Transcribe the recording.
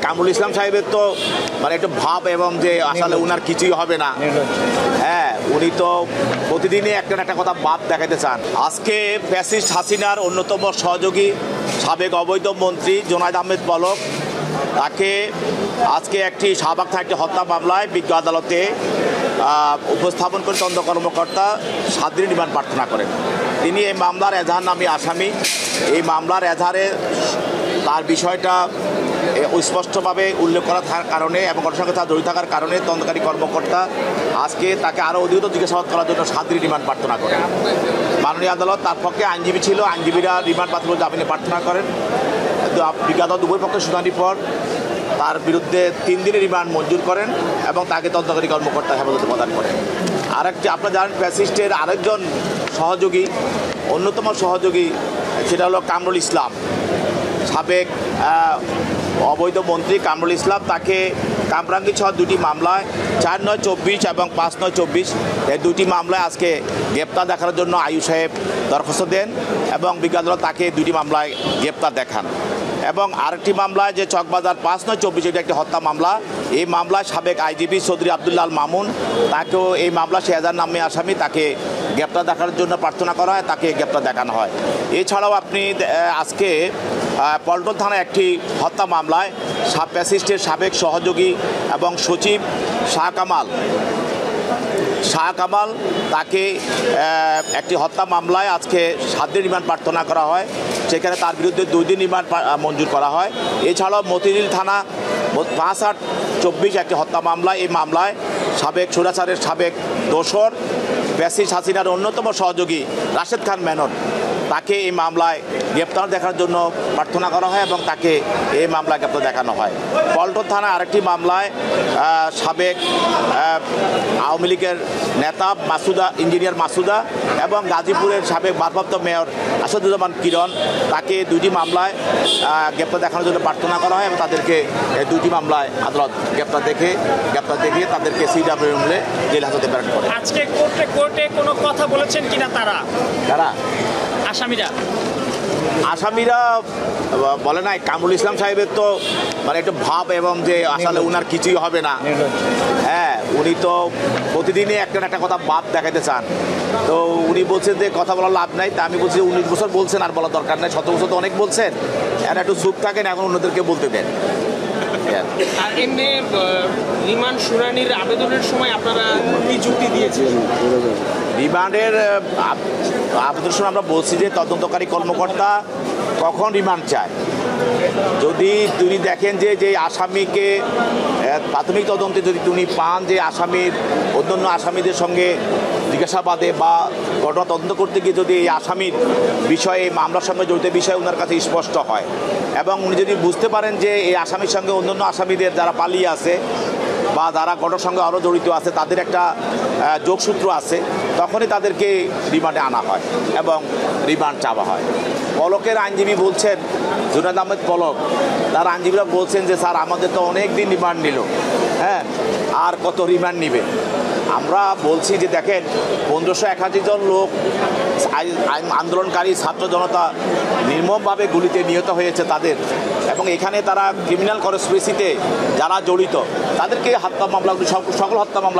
কামরুল ইসলাম সাহেবের তো মানে একটু ভাব এবং যে আসলে উনার কিছুই হবে না। হ্যাঁ, উনি তো প্রতিদিনই একটা না একটা কথা ভাব দেখাতে চান। আজকে ফ্যাসিস্ট হাসিনার অন্যতম সহযোগী সাবেক অবৈধ মন্ত্রী জোনায়েদ আহমেদ পলক তাকে আজকে একটি শাহবাগ থানার একটি হত্যা মামলায় বিজ্ঞ আদালতে উপস্থাপন করে তদন্ত কর্মকর্তা 7 দিনের রিমান্ড প্রার্থনা করেন। তিনি এই মামলার এজাহার নামী আসামি। এই মামলার এজাহারে তার বিষয়টা স্পষ্টভাবে উল্লেখ করা থাকার কারণে এবং ঘটনার সঙ্গে তার জড়িত থাকার কারণে তদন্তকারী কর্মকর্তা আজকে তাকে আরও অধিকতর জিজ্ঞাসাবাদ করার জন্য 7 দিনের রিমান্ড প্রার্থনা করেন। মাননীয় আদালত তার পক্ষে আইনজীবী ছিল, আইনজীবীরা রিমান্ড প্রার্থনা জামিনে প্রার্থনা করেন। বিজ্ঞ উভয় পক্ষের শুনানির পর তার বিরুদ্ধে 3 দিনের রিমান্ড মঞ্জুর করেন এবং তাকে তদন্তকারী কর্মকর্তা হেফাজতে প্রদান করেন। আরেকটি আপনারা জানেন ফ্যাসিস্টের আরেকজন সহযোগী, অন্যতম সহযোগী সেটা হলো কামরুল ইসলাম, সাবেক অবৈধ মন্ত্রী কামরুল ইসলাম। তাকে কামরাঙ্গী সহ 2টি মামলায় 4/9/24 এবং 5/9/24 এই 2টি মামলায় আজকে গ্রেপ্তার দেখানোর জন্য আয়ু সাহেব দরখাস্ত দেন এবং বিজ্ঞ আদালত তাকে 2টি মামলায় গ্রেপ্তার দেখান। এবং আরেকটি মামলায় যে চকবাজার 5/9/24 এটা একটি হত্যা মামলা, এই মামলায় সাবেক আইজিপি চৌধুরী আবদুল্লাহ আল মামুন তাকেও এই মামলা এজাহার নামে আসামি, তাকে গ্রেপ্তার দেখানোর জন্য প্রার্থনা করা হয়, তাকে গ্রেপ্তার দেখানো হয়। এছাড়াও আপনি আজকে পল্টন থানায় একটি হত্যা মামলায় ফ্যাসিস্টের সাবেক সহযোগী এবং সচিব শাহ কামাল তাকে একটি হত্যা মামলায় আজকে 7 দিন রিমান্ড প্রার্থনা করা হয়, সেখানে তার বিরুদ্ধে 2 দিন রিমান্ড মঞ্জুর করা হয়। এছাড়াও মতিঝিল থানা 5/8/24 একটি হত্যা মামলা, এই মামলায় সাবেক সুরাচারের সাবেক দোসর ফ্যাসিস্ট হাসিনার অন্যতম সহযোগী রাশেদ খান মেনন তাকে এই মামলায় গ্রেপ্তার দেখার জন্য প্রার্থনা করা হয় এবং তাকে এই মামলায় গ্রেপ্তার দেখানো হয়। পল্টন থানায় আরেকটি মামলায় সাবেক আওয়ামী লীগের নেতা ইঞ্জিনিয়ার মাসুদা এবং গাজীপুরের সাবেক ভারপ্রাপ্ত মেয়র আসাদুজ্জামান কিরণ তাকে 2টি মামলায় গ্রেপ্তার দেখানোর জন্য প্রার্থনা করা হয় এবং তাদেরকে 2টি মামলায় আদালত গ্রেপ্তার দেখিয়ে তাদেরকে CW জেল হাজতে প্রেরণ করে। আজকে কোর্টে কোনো কথা বলেছেন কিনা তারা আসামিরা বলে নাই। কামরুল ইসলাম সাহেবের তো মানে একটু ভাব এবং যে আসলে উনার কিছুই হবে না। হ্যাঁ, উনি তো প্রতিদিনই একটা না একটা কথা ভাব দেখাতে চান। তো উনি বলছেন যে কথা বলার লাভ নাই, তা আমি বলছি 19 বছর বলছেন, আর বলার দরকার নাই, 17 বছর তো অনেক বলছেন, আর একটু চুপ থাকেন, এখন অন্যদেরকে বলতে দেন। আর এমনি রিমান্ড শুনানির আবেদনের সময় আপনারা কি যুক্তি দিয়েছেন? রিমান্ডের আবেদনের সময় আমরা বলছি যে তদন্তকারী কর্মকর্তা কখন রিমান্ড চায়, যদি তিনি দেখেন যে আসামিকে প্রাথমিক তদন্তে যদি তিনি পান যে আসামির অন্যান্য আসামিদের সঙ্গে জিজ্ঞাসাবাদে বা ঘটনা তদন্ত করতে গিয়ে যদি এই আসামির বিষয়ে মামলার সঙ্গে জড়িত বিষয় ওনার কাছে স্পষ্ট হয় এবং উনি যদি বুঝতে পারেন যে এই আসামির সঙ্গে অন্যান্য আসামিদের যারা পালিয়ে আছে বা যারা ঘটনার সঙ্গে আরও জড়িত আছে তাদের একটা যোগসূত্র আছে, তখনই তাদেরকে রিমান্ডে আনা হয় এবং রিমান্ড চাওয়া হয়। পলকের আইনজীবী বলছেন, জোনায়েদ আহমেদ পলক, তার আইনজীবীরা বলছেন যে স্যার আমাদের তো অনেক দিন রিমান্ড নিল, হ্যাঁ আর কত রিমান্ড নিবে। আমরা বলছি যে দেখেন 1581 জন লোক আন্দোলনকারী ছাত্র জনতা নির্মমভাবে গুলিতে নিহত হয়েছে তাদের, এবং এখানে তারা ক্রিমিনাল কনস্পিরেসিতে যারা জড়িত তাদেরকে হত্যা মামলাগুলি সকল হত্যা মামলা